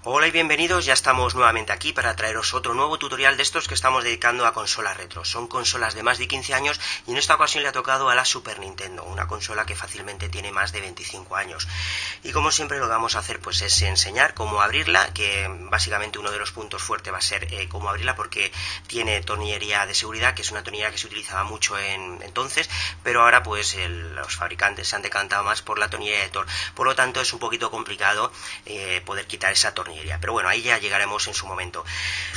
Hola y bienvenidos, ya estamos nuevamente aquí para traeros otro nuevo tutorial de estos que estamos dedicando a consolas retro. Son consolas de más de 15 años y en esta ocasión le ha tocado a la Super Nintendo, una consola que fácilmente tiene más de 25 años. Y como siempre lo que vamos a hacer pues es enseñar cómo abrirla, que básicamente uno de los puntos fuertes va a ser cómo abrirla, porque tiene tornillería de seguridad, que es una tornillería que se utilizaba mucho entonces, pero ahora pues los fabricantes se han decantado más por la tornillería de Tor. Por lo tanto es un poquito complicado poder quitar esa tornillería. Pero bueno, ahí ya llegaremos en su momento.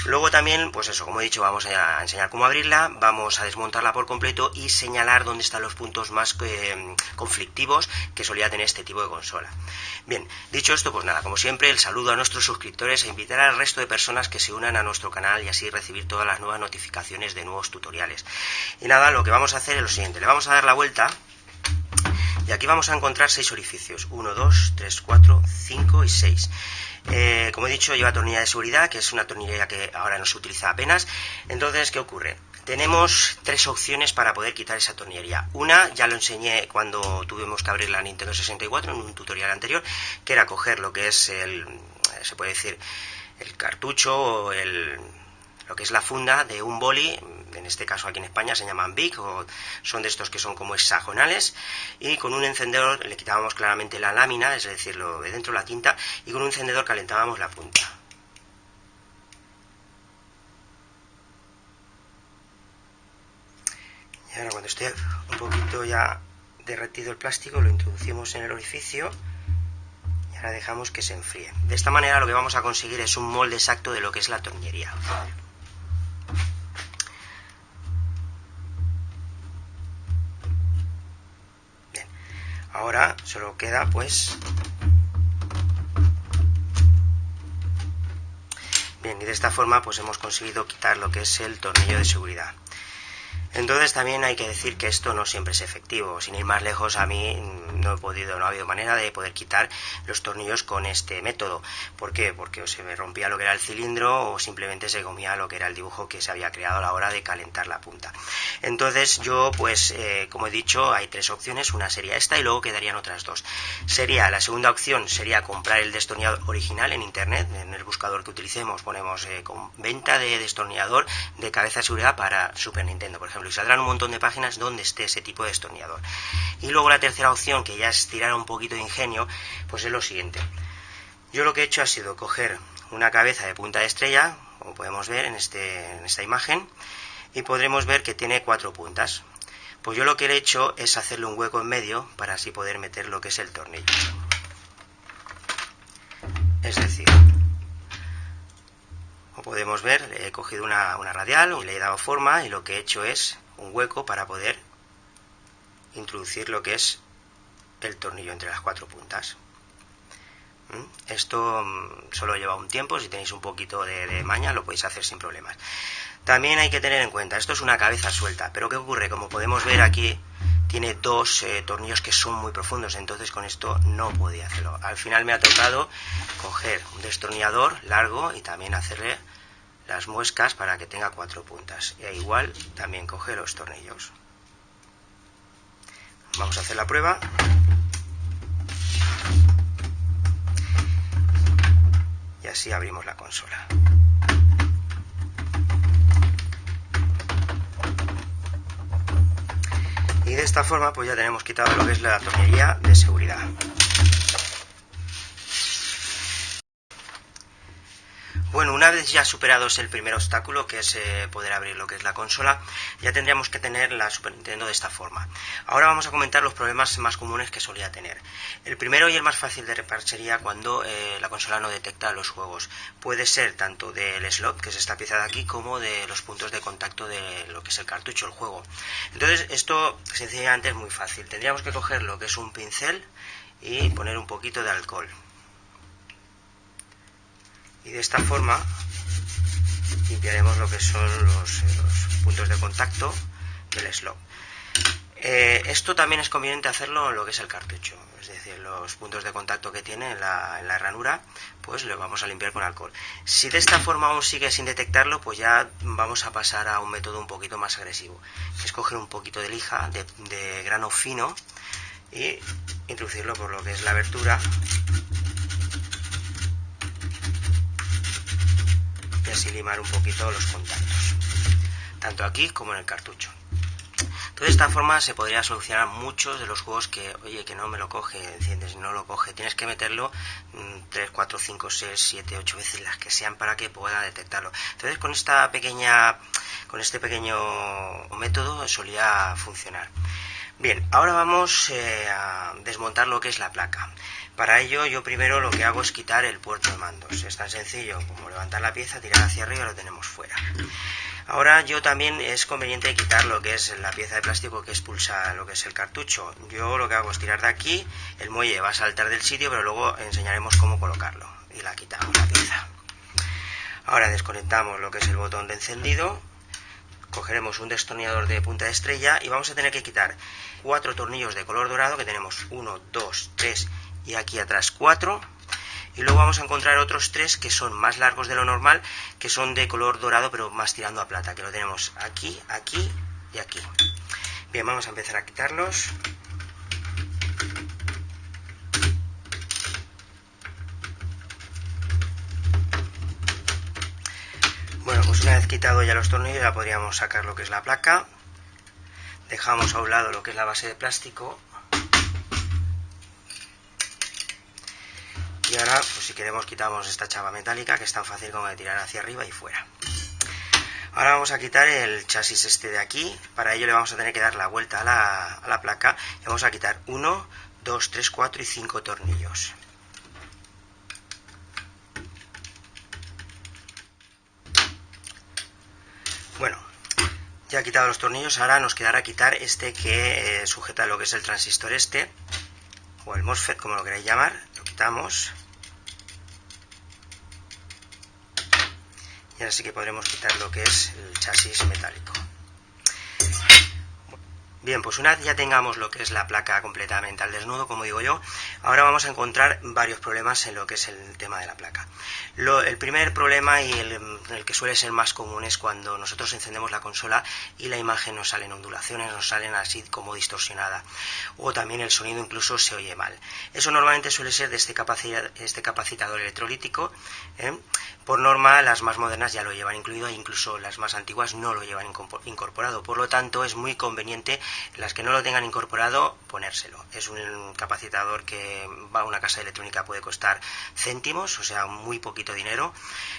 Luego también, pues eso, como he dicho, vamos a enseñar cómo abrirla, vamos a desmontarla por completo y señalar dónde están los puntos más conflictivos que solía tener este tipo de consola. Bien, dicho esto, pues nada, como siempre, el saludo a nuestros suscriptores e invitar al resto de personas que se unan a nuestro canal y así recibir todas las nuevas notificaciones de nuevos tutoriales. Y nada, lo que vamos a hacer es lo siguiente, le vamos a dar la vuelta. Y aquí vamos a encontrar 6 orificios, 1, 2, 3, 4, 5 y 6. Como he dicho, lleva tornillería de seguridad, que es una tornillería que ahora no se utiliza apenas. Entonces, ¿qué ocurre? Tenemos 3 opciones para poder quitar esa tornillería. Una, ya lo enseñé cuando tuvimos que abrir la Nintendo 64 en un tutorial anterior, que era coger lo que es se puede decir, el cartucho o lo que es la funda de un boli. En este caso aquí en España se llaman Bic, o son de estos que son como hexagonales, y con un encendedor le quitábamos claramente la lámina, es decir, lo de dentro, la tinta, y con un encendedor calentábamos la punta. Y ahora cuando esté un poquito ya derretido el plástico, lo introducimos en el orificio y ahora dejamos que se enfríe. De esta manera lo que vamos a conseguir es un molde exacto de lo que es la tornillería. Ahora solo queda pues... Bien, y de esta forma pues hemos conseguido quitar lo que es el tornillo de seguridad. Entonces también hay que decir que esto no siempre es efectivo. Sin ir más lejos, a mí no ha habido manera de poder quitar los tornillos con este método. ¿Por qué? Porque o se me rompía lo que era el cilindro o simplemente se comía lo que era el dibujo que se había creado a la hora de calentar la punta. Entonces yo pues como he dicho, hay 3 opciones. Una sería esta y luego quedarían otras 2. La segunda opción sería comprar el destornillador original en internet. En el buscador que utilicemos ponemos con venta de destornillador de cabeza de seguridad para Super Nintendo, por ejemplo, y saldrán un montón de páginas donde esté ese tipo de destornillador. Y luego la tercera opción, que ya es tirar un poquito de ingenio, pues es lo siguiente. Yo lo que he hecho ha sido coger una cabeza de punta de estrella, como podemos ver en esta imagen, y podremos ver que tiene 4 puntas. Pues yo lo que he hecho es hacerle un hueco en medio para así poder meter lo que es el tornillo. Es decir, como podemos ver, he cogido una radial y le he dado forma, y lo que he hecho es un hueco para poder introducir lo que es el tornillo entre las 4 puntas. Esto solo lleva un tiempo, si tenéis un poquito de maña lo podéis hacer sin problemas. También hay que tener en cuenta, esto es una cabeza suelta, pero ¿qué ocurre? Como podemos ver aquí, tiene 2 tornillos que son muy profundos, entonces con esto no podía hacerlo. Al final me ha tocado coger un destornillador largo y también hacerle las muescas para que tenga 4 puntas. E igual también coge los tornillos. Vamos a hacer la prueba. Y así abrimos la consola. Y de esta forma pues ya tenemos quitado lo que es la tornillería de seguridad. Bueno, una vez ya superados el primer obstáculo, que es poder abrir lo que es la consola, ya tendríamos que tener la Super Nintendo de esta forma. Ahora vamos a comentar los problemas más comunes que solía tener. El primero y el más fácil de reparar sería cuando la consola no detecta los juegos. Puede ser tanto del slot, que es esta pieza de aquí, como de los puntos de contacto de lo que es el cartucho, el juego. Entonces esto sencillamente es muy fácil. Tendríamos que coger lo que es un pincel y poner un poquito de alcohol. Y de esta forma limpiaremos lo que son los puntos de contacto del slot. Esto también es conveniente hacerlo en lo que es el cartucho, es decir, los puntos de contacto que tiene en la ranura, pues lo vamos a limpiar con alcohol. Si de esta forma aún sigue sin detectarlo, pues ya vamos a pasar a un método un poquito más agresivo, que es coger un poquito de lija de grano fino y introducirlo por lo que es la abertura así limar un poquito los contactos, tanto aquí como en el cartucho. De esta forma se podría solucionar muchos de los juegos que, oye, que no me lo coge, enciendes, no lo coge, tienes que meterlo 3, 4, 5, 6, 7, 8 veces, las que sean, para que pueda detectarlo. Entonces con este pequeño método solía funcionar. Bien, ahora vamos a desmontar lo que es la placa. Para ello yo primero lo que hago es quitar el puerto de mandos. Es tan sencillo como levantar la pieza, tirar hacia arriba y lo tenemos fuera. Ahora yo también es conveniente quitar lo que es la pieza de plástico que expulsa lo que es el cartucho. Yo lo que hago es tirar de aquí, el muelle va a saltar del sitio, pero luego enseñaremos cómo colocarlo. Y la quitamos la pieza. Ahora desconectamos lo que es el botón de encendido, cogeremos un destornillador de punta de estrella y vamos a tener que quitar 4 tornillos de color dorado, que tenemos 1, 2, 3 y aquí atrás 4. Y luego vamos a encontrar otros 3 que son más largos de lo normal, que son de color dorado pero más tirando a plata, que lo tenemos aquí, aquí y aquí. Bien, vamos a empezar a quitarlos. Bueno, pues una vez quitado ya los tornillos ya podríamos sacar lo que es la placa. Dejamos a un lado lo que es la base de plástico. Y ahora, pues si queremos, quitamos esta chapa metálica, que es tan fácil como de tirar hacia arriba y fuera. Ahora vamos a quitar el chasis este de aquí. Para ello le vamos a tener que dar la vuelta a la placa. Y vamos a quitar 1, 2, 3, 4 y 5 tornillos. Bueno, ya quitado los tornillos, ahora nos quedará quitar este que sujeta lo que es el transistor este, o el MOSFET, como lo queráis llamar. Lo quitamos. Y ahora sí que podremos quitar lo que es el chasis metálico. Bien, pues una vez ya tengamos lo que es la placa completamente al desnudo, como digo yo, ahora vamos a encontrar varios problemas en lo que es el tema de la placa. El primer problema, y el que suele ser más común, es cuando nosotros encendemos la consola y la imagen nos salen ondulaciones, nos salen así como distorsionada, o también el sonido incluso se oye mal. Eso normalmente suele ser de este capacitador electrolítico. Por norma las más modernas ya lo llevan incluido, e incluso las más antiguas no lo llevan incorporado. Por lo tanto es muy conveniente, las que no lo tengan incorporado, ponérselo. Es un capacitador que va a una casa de electrónica, puede costar céntimos, o sea, muy poquito dinero,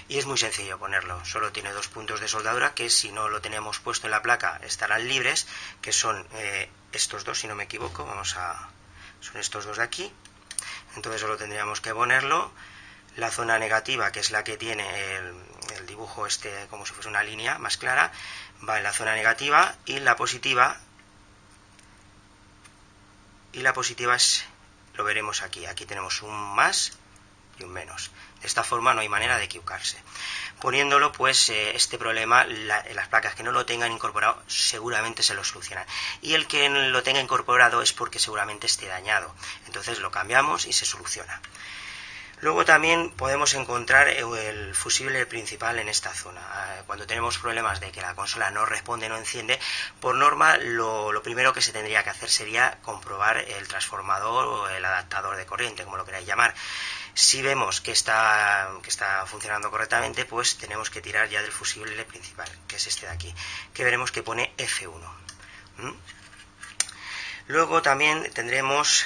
y es muy sencillo ponerlo. Solo tiene 2 puntos de soldadura que, si no lo tenemos puesto en la placa, estarán libres, que son estos dos, si no me equivoco. Son estos dos de aquí. Entonces solo tendríamos que ponerlo. La zona negativa, que es la que tiene el dibujo este como si fuese una línea más clara, va en la zona negativa, y la positiva es, lo veremos aquí. Aquí tenemos un más y un menos. De esta forma no hay manera de equivocarse. Poniéndolo, pues este problema, las placas que no lo tengan incorporado seguramente se lo solucionan. Y el que lo tenga incorporado es porque seguramente esté dañado. Entonces lo cambiamos y se soluciona. Luego también podemos encontrar el fusible principal en esta zona. Cuando tenemos problemas de que la consola no responde, no enciende, por norma lo primero que se tendría que hacer sería comprobar el transformador o el adaptador de corriente, como lo queráis llamar. Si vemos que está funcionando correctamente, pues tenemos que tirar ya del fusible principal, que es este de aquí, que veremos que pone F1. Luego también tendremos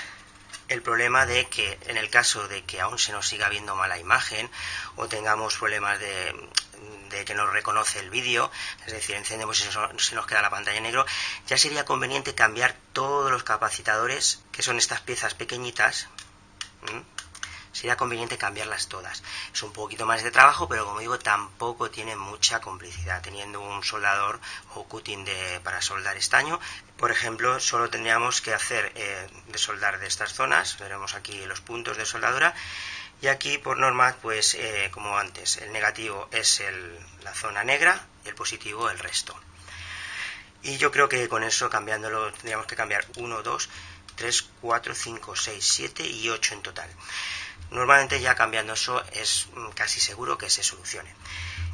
el problema de que, en el caso de que aún se nos siga viendo mala imagen, o tengamos problemas de que no reconoce el vídeo, es decir, encendemos y se nos queda la pantalla en negro, ya sería conveniente cambiar todos los capacitadores, que son estas piezas pequeñitas. Sería conveniente cambiarlas todas. Es un poquito más de trabajo, pero como digo, tampoco tiene mucha complicidad. Teniendo un soldador o cutting para soldar estaño, por ejemplo, solo tendríamos que hacer de soldar de estas zonas. Veremos aquí los puntos de soldadura. Y aquí, por norma, pues como antes, el negativo es la zona negra y el positivo el resto. Y yo creo que con eso, cambiándolo, tendríamos que cambiar 1, 2, 3, 4, 5, 6, 7 y 8 en total. Normalmente ya cambiando eso es casi seguro que se solucione.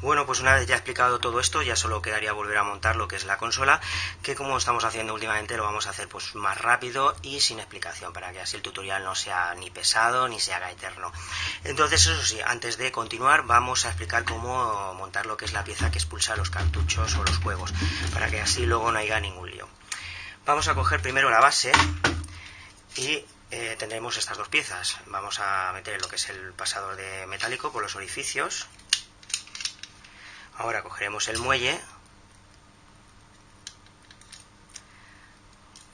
Bueno, pues una vez ya explicado todo esto, ya solo quedaría volver a montar lo que es la consola, que como estamos haciendo últimamente lo vamos a hacer pues más rápido y sin explicación, para que así el tutorial no sea ni pesado ni se haga eterno. Entonces, eso sí, antes de continuar vamos a explicar cómo montar lo que es la pieza que expulsa los cartuchos o los juegos, para que así luego no haya ningún lío. Vamos a coger primero la base y tendremos estas dos piezas. Vamos a meter lo que es el pasador de metálico por los orificios. Ahora cogeremos el muelle,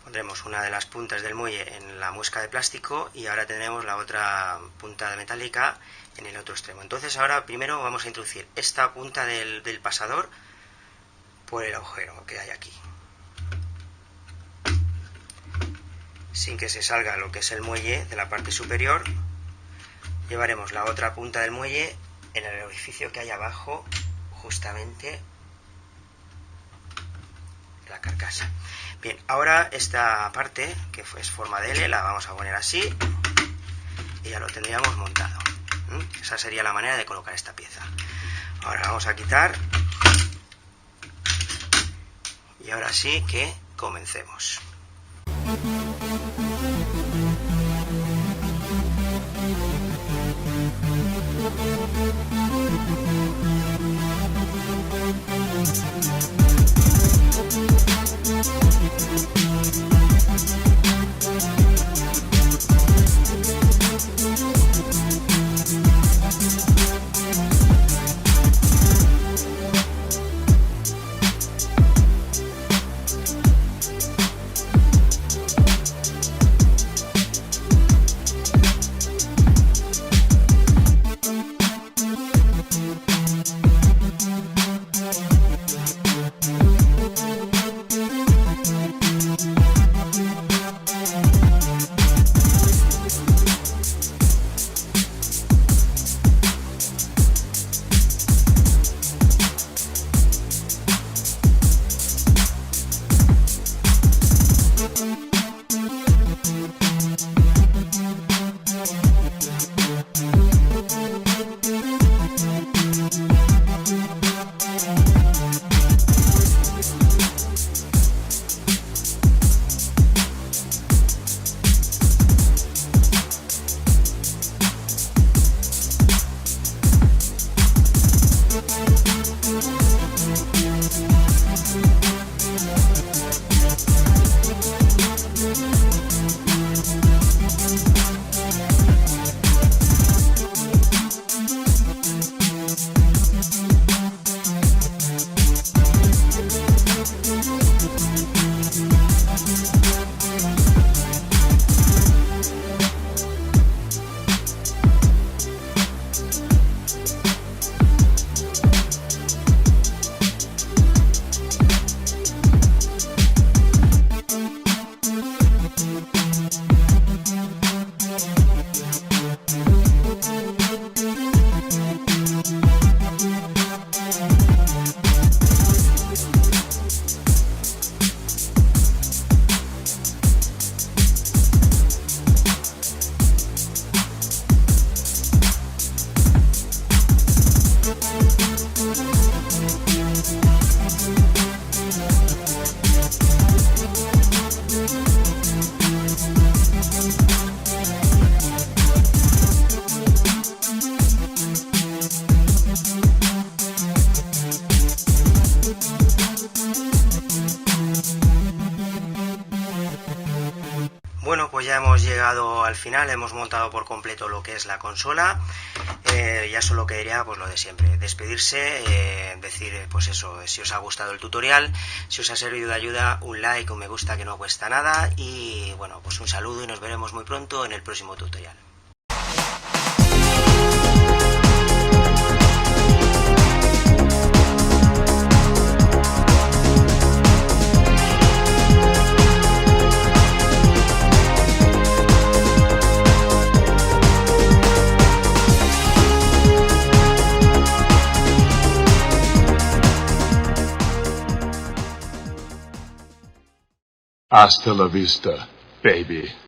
pondremos una de las puntas del muelle en la muesca de plástico y ahora tendremos la otra punta de metálica en el otro extremo. Entonces ahora primero vamos a introducir esta punta del pasador por el agujero que hay aquí, sin que se salga lo que es el muelle de la parte superior. Llevaremos la otra punta del muelle en el orificio que hay abajo, justamente la carcasa. Bien, ahora esta parte que es forma de L la vamos a poner así y ya lo tendríamos montado. Esa sería la manera de colocar esta pieza. Ahora vamos a quitar y ahora sí que comencemos. Bueno, pues ya hemos llegado al final, hemos montado por completo lo que es la consola. Ya solo quedaría pues lo de siempre, despedirse, decir pues eso, si os ha gustado el tutorial, si os ha servido de ayuda, un like, un me gusta que no cuesta nada y bueno, pues un saludo y nos veremos muy pronto en el próximo tutorial. Hasta la vista, baby.